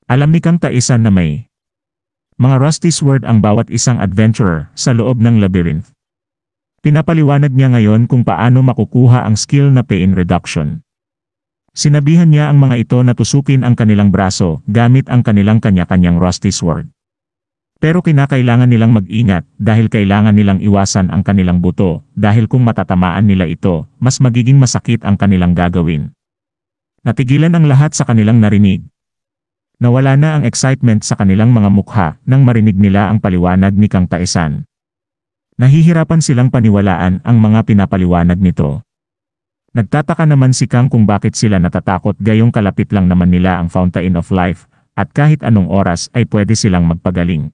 Alam ni Kang Taisan na may mga rusty sword ang bawat isang adventurer sa loob ng labyrinth. Pinapaliwanag niya ngayon kung paano makukuha ang skill na pain reduction. Sinabihan niya ang mga ito na tusukin ang kanilang braso gamit ang kanilang kanya-kanyang rusty sword. Pero kinakailangan nilang mag-ingat dahil kailangan nilang iwasan ang kanilang buto dahil kung matatamaan nila ito, mas magiging masakit ang kanilang gagawin. Natigilan ang lahat sa kanilang narinig. Nawala na ang excitement sa kanilang mga mukha nang marinig nila ang paliwanag ni Kang Taisan. Nahihirapan silang paniwalaan ang mga pinapaliwanag nito. Nagtataka naman si Kang kung bakit sila natatakot gayong kalapit lang naman nila ang Fountain of Life at kahit anong oras ay pwede silang magpagaling.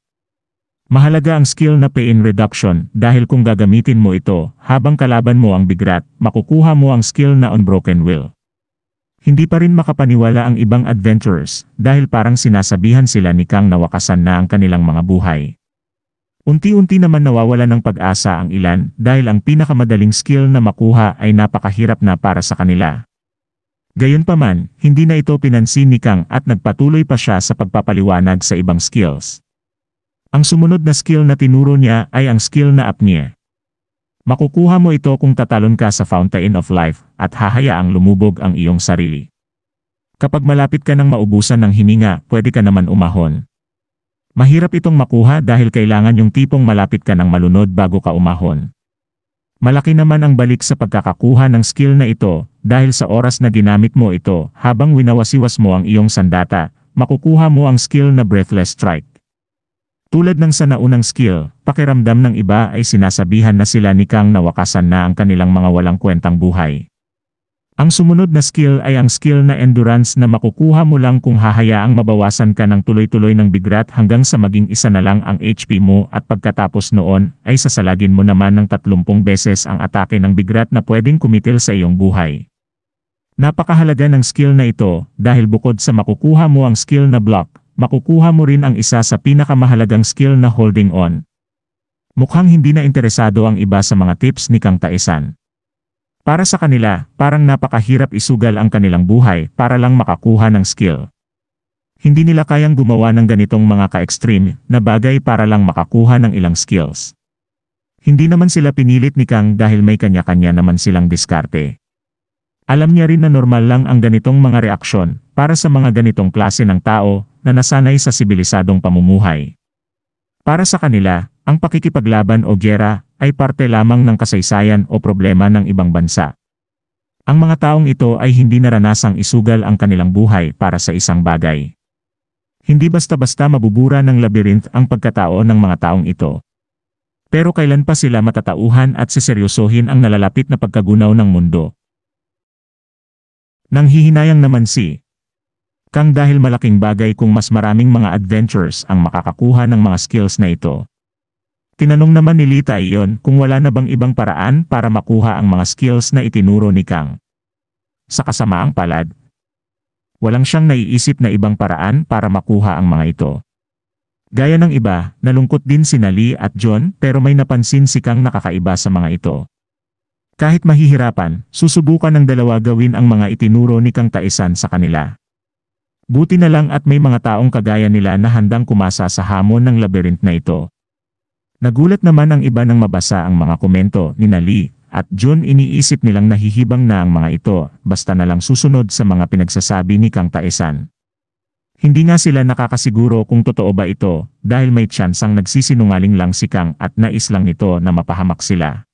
Mahalaga ang skill na pain reduction dahil kung gagamitin mo ito habang kalaban mo ang bigat, makukuha mo ang skill na unbroken will. Hindi pa rin makapaniwala ang ibang adventurers dahil parang sinasabihan sila ni Kang na wakasan na ang kanilang mga buhay. Unti-unti naman nawawala ng pag-asa ang ilan dahil ang pinakamadaling skill na makuha ay napakahirap na para sa kanila. Gayunpaman, hindi na ito pinansin ni Kang at nagpatuloy pa siya sa pagpapaliwanag sa ibang skills. Ang sumunod na skill na tinuro niya ay ang skill na apnea. Makukuha mo ito kung tatalon ka sa Fountain of Life at hahayaang lumubog ang iyong sarili. Kapag malapit ka ng maubusan ng hininga, pwede ka naman umahon. Mahirap itong makuha dahil kailangan yung tipong malapit ka ng malunod bago ka umahon. Malaki naman ang balik sa pagkakakuha ng skill na ito dahil sa oras na ginamit mo ito habang winawasiwas mo ang iyong sandata, makukuha mo ang skill na breathless strike. Tulad ng sa naunang skill, pakiramdam ng iba ay sinasabihan na sila ni Kang na wakasan na ang kanilang mga walang kwentang buhay. Ang sumunod na skill ay ang skill na endurance na makukuha mo lang kung hahayaang mabawasan ka ng tuloy-tuloy ng bigat hanggang sa maging isa na lang ang HP mo at pagkatapos noon ay sasalagin mo naman ng 30 beses ang atake ng bigat na pwedeng kumitil sa iyong buhay. Napakahalaga ng skill na ito dahil bukod sa makukuha mo ang skill na block, makukuha mo rin ang isa sa pinakamahalagang skill na holding on. Mukhang hindi na interesado ang iba sa mga tips ni Kang Taisan. Para sa kanila, parang napakahirap isugal ang kanilang buhay para lang makakuha ng skill. Hindi nila kayang gumawa ng ganitong mga ka-extreme na bagay para lang makakuha ng ilang skills. Hindi naman sila pinilit ni Kang dahil may kanya-kanya naman silang diskarte. Alam niya rin na normal lang ang ganitong mga reaksyon para sa mga ganitong klase ng tao na nasanay sa sibilisadong pamumuhay. Para sa kanila, ang pakikipaglaban o giyera ay parte lamang ng kasaysayan o problema ng ibang bansa. Ang mga taong ito ay hindi naranasang isugal ang kanilang buhay para sa isang bagay. Hindi basta-basta mabubura ng labyrinth ang pagkatao ng mga taong ito. Pero kailan pa sila matatauhan at seseryosohin ang nalalapit na pagkagunaw ng mundo? Nanghihinayang naman si Kang dahil malaking bagay kung mas maraming mga adventurers ang makakakuha ng mga skills na ito. Tinanong naman ni Lita iyon kung wala na bang ibang paraan para makuha ang mga skills na itinuro ni Kang. Sa kasamaang palad, walang siyang naiisip na ibang paraan para makuha ang mga ito. Gaya ng iba, nalungkot din si Lee at John pero may napansin si Kang nakakaiba sa mga ito. Kahit mahihirapan, susubukan ng dalawa gawin ang mga itinuro ni Kang Taisan sa kanila. Buti na lang at may mga taong kagaya nila na handang kumasa sa hamon ng labyrinth na ito. Nagulat naman ang iba nang mabasa ang mga komento ni Lee at John. Iniisip nilang nahihibang na ang mga ito basta na lang susunod sa mga pinagsasabi ni Kang Taisan. Hindi nga sila nakakasiguro kung totoo ba ito dahil may tsansang nagsisinungaling lang si Kang at nais lang nito na mapahamak sila.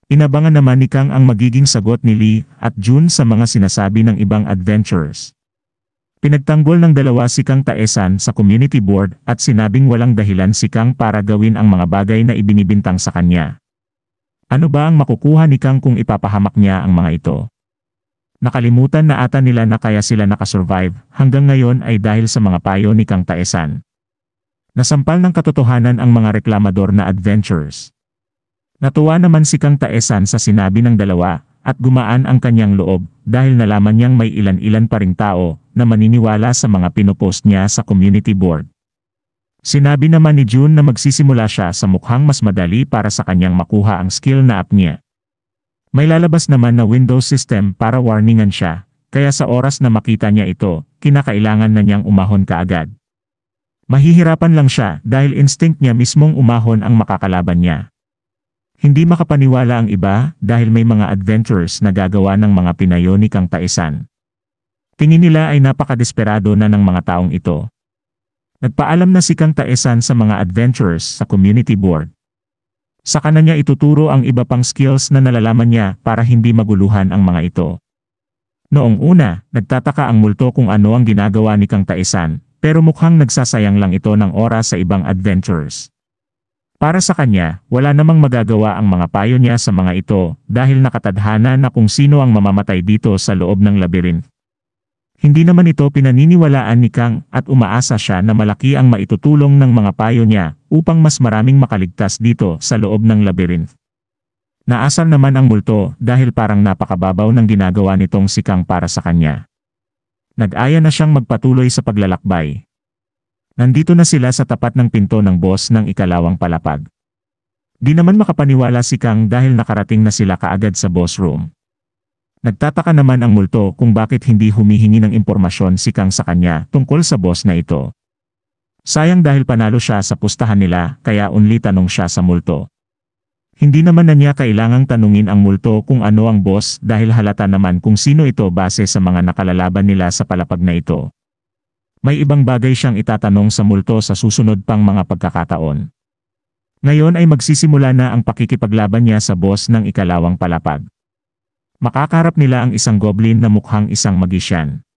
Inabangan naman ni Kang ang magiging sagot ni Lee at Jun sa mga sinasabi ng ibang adventurers. Pinagtanggol ng dalawa si Kang Taisan sa community board at sinabing walang dahilan si Kang para gawin ang mga bagay na ibinibintang sa kanya. Ano ba ang makukuha ni Kang kung ipapahamak niya ang mga ito? Nakalimutan na ata nila na kaya sila nakasurvive hanggang ngayon ay dahil sa mga payo ni Kang Taisan. Nasampal ng katotohanan ang mga reklamador na adventurers. Natuwa naman si Kang Taisan sa sinabi ng dalawa at gumaan ang kanyang loob dahil nalaman niyang may ilan-ilan pa ring tao na maniniwala sa mga pinopost niya sa community board. Sinabi naman ni June na magsisimula siya sa mukhang mas madali para sa kanyang makuha ang skill na apnea. May lalabas naman na Windows system para warningan siya, kaya sa oras na makita niya ito, kinakailangan na niyang umahon kaagad. Mahihirapan lang siya dahil instinct niya mismong umahon ang makakalaban niya. Hindi makapaniwala ang iba dahil may mga adventurers na gagawa ng mga pinayo ni Kang Taesan. Tingin nila ay napakadesperado na ng mga taong ito. Nagpaalam na si Kang Taesan sa mga adventurers sa community board. Saka na niya ituturo ang iba pang skills na nalalaman niya para hindi maguluhan ang mga ito. Noong una, nagtataka ang multo kung ano ang ginagawa ni Kang Taesan, pero mukhang nagsasayang lang ito ng oras sa ibang adventurers. Para sa kanya, wala namang magagawa ang mga payo niya sa mga ito dahil nakatadhana na kung sino ang mamamatay dito sa loob ng labyrinth. Hindi naman ito pinaniniwalaan ni Kang at umaasa siya na malaki ang maitutulong ng mga payo niya upang mas maraming makaligtas dito sa loob ng labyrinth. Naasar naman ang multo dahil parang napakababaw ng ginagawa nitong si Kang para sa kanya. Nag-aya na siyang magpatuloy sa paglalakbay. Nandito na sila sa tapat ng pinto ng boss ng ikalawang palapag. Di naman makapaniwala si Kang dahil nakarating na sila kaagad sa boss room. Nagtataka naman ang multo kung bakit hindi humihingi ng impormasyon si Kang sa kanya tungkol sa boss na ito. Sayang dahil panalo siya sa pustahan nila kaya only tanong siya sa multo. Hindi naman na niya kailangang tanungin ang multo kung ano ang boss dahil halata naman kung sino ito base sa mga nakalalaban nila sa palapag na ito. May ibang bagay siyang itatanong sa multo sa susunod pang mga pagkakataon. Ngayon ay magsisimula na ang pakikipaglaban niya sa boss ng ikalawang palapag. Makakarap nila ang isang goblin na mukhang isang magician.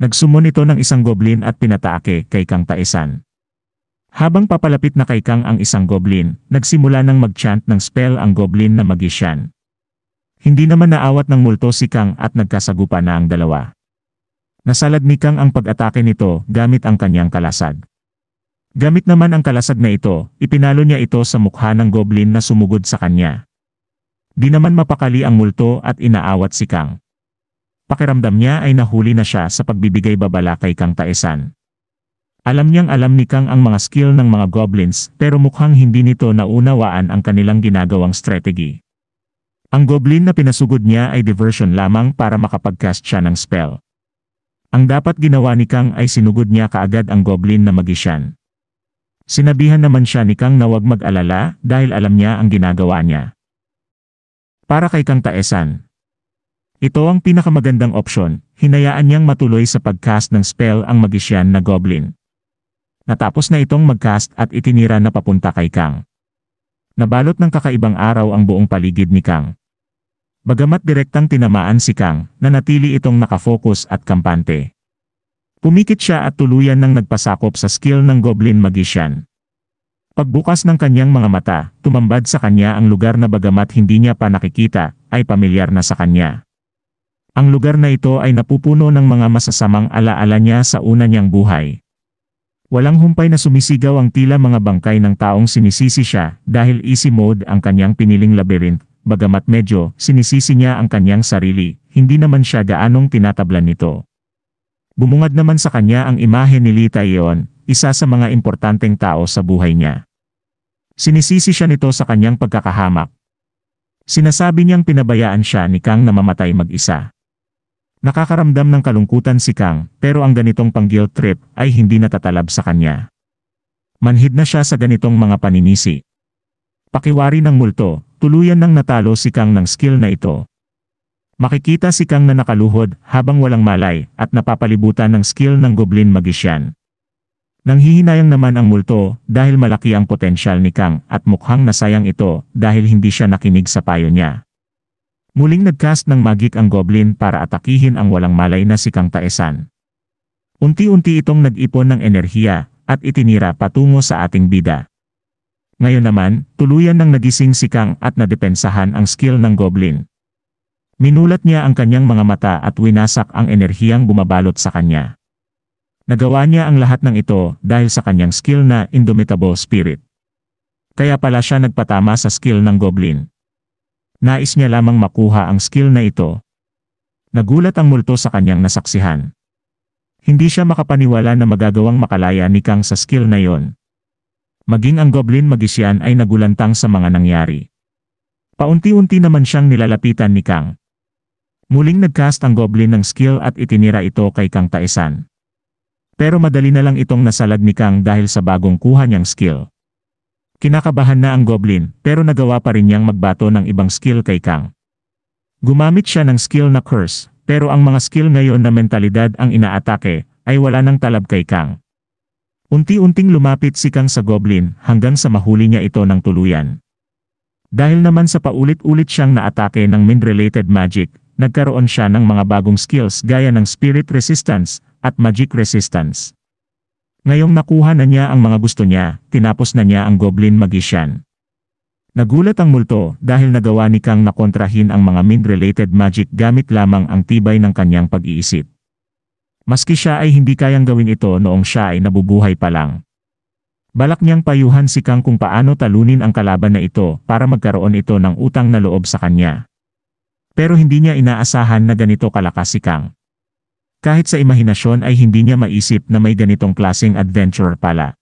Nagsumon ito ng isang goblin at pinataake kay Kang Taesan. Habang papalapit na kay Kang ang isang goblin, nagsimula ng mag-chant ng spell ang goblin na magician. Hindi naman naawat ng multo si Kang at nagkasagupa na ang dalawa. Nasalag ni Kang ang pag-atake nito gamit ang kanyang kalasag. Gamit naman ang kalasag na ito, ipinalo niya ito sa mukha ng goblin na sumugod sa kanya. Di naman mapakali ang multo at inaawat si Kang. Pakiramdam niya ay nahuli na siya sa pagbibigay babala kay Kang Taesan. Alam niyang alam ni Kang ang mga skill ng mga goblins pero mukhang hindi nito naunawaan ang kanilang ginagawang strategy. Ang goblin na pinasugod niya ay diversion lamang para makapag-cast siya ng spell. Ang dapat ginawa ni Kang ay sinugod niya kaagad ang goblin na magician. Sinabihan naman siya ni Kang na huwag mag-alala dahil alam niya ang ginagawa niya. Para kay Kang Taesan. Ito ang pinakamagandang opsyon, hinayaan niyang matuloy sa pag-cast ng spell ang magician na goblin. Natapos na itong mag-cast at itinira na papunta kay Kang. Nabalot ng kakaibang araw ang buong paligid ni Kang. Bagamat direktang tinamaan si Kang, nanatili itong nakafocus at kampante. Pumikit siya at tuluyan ng nagpasakop sa skill ng goblin magician. Pagbukas ng kanyang mga mata, tumambad sa kanya ang lugar na bagamat hindi niya pa nakikita, ay pamilyar na sa kanya. Ang lugar na ito ay napupuno ng mga masasamang alaala niya sa una niyang buhay. Walang humpay na sumisigaw ang tila mga bangkay ng taong sinisisi siya dahil easy mode ang kanyang piniling labyrinth, bagamat medyo sinisisi niya ang kanyang sarili, hindi naman siya gaanong tinatablan nito. Bumungad naman sa kanya ang imahe ni Lee Taeyeon, isa sa mga importanteng tao sa buhay niya. Sinisisi siya nito sa kanyang pagkakahamak. Sinasabi niyang pinabayaan siya ni Kang na mamatay mag-isa. Nakakaramdam ng kalungkutan si Kang, pero ang ganitong pang-guilt trip ay hindi natatalab sa kanya. Manhid na siya sa ganitong mga paninisi. Pakiwari ng multo, tuluyan nang natalo si Kang ng skill na ito. Makikita si Kang na nakaluhod habang walang malay at napapalibutan ng skill ng goblin magician. Nanghihinayang naman ang multo dahil malaki ang potensyal ni Kang at mukhang nasayang ito dahil hindi siya nakinig sa payo niya. Muling nagcast ng magic ang goblin para atakihin ang walang malay na si Kang Taesan. Unti-unti itong nag-ipon ng enerhiya at itinira patungo sa ating bida. Ngayon naman, tuluyan nang nagising si Kang at nadepensahan ang skill ng goblin. Minulat niya ang kanyang mga mata at winasak ang enerhiyang bumabalot sa kanya. Nagawa niya ang lahat ng ito dahil sa kanyang skill na Indomitable Spirit. Kaya pala siya nagpatama sa skill ng goblin. Nais niya lamang makuha ang skill na ito. Nagulat ang multo sa kanyang nasaksihan. Hindi siya makapaniwala na magagawang makalaya ni Kang sa skill na yon. Maging ang goblin magician ay nagulantang sa mga nangyari. Paunti-unti naman siyang nilalapitan ni Kang. Muling nagcast ang goblin ng skill at itinira ito kay Kang Taesan. Pero madali na lang itong nasalag ni Kang dahil sa bagong kuha niyang skill. Kinakabahan na ang goblin pero nagawa pa rin niyang magbato ng ibang skill kay Kang. Gumamit siya ng skill na curse, pero ang mga skill ngayon na mentalidad ang inaatake ay wala nang talab kay Kang. Unti-unting lumapit si Kang sa goblin hanggang sa mahuli niya ito ng tuluyan. Dahil naman sa paulit-ulit siyang naatake ng mind-related magic, nagkaroon siya ng mga bagong skills gaya ng spirit resistance at magic resistance. Ngayong nakuha na niya ang mga gusto niya, tinapos na niya ang goblin magician. Nagulat ang multo dahil nagawa ni Kang na kontrahin ang mga mind-related magic gamit lamang ang tibay ng kanyang pag-iisip. Maski siya ay hindi kayang gawin ito noong siya ay nabubuhay pa lang. Balak niyang payuhan si Kang kung paano talunin ang kalaban na ito para magkaroon ito ng utang na loob sa kanya. Pero hindi niya inaasahan na ganito kalakas si Kang. Kahit sa imahinasyon ay hindi niya maisip na may ganitong klaseng adventure pala.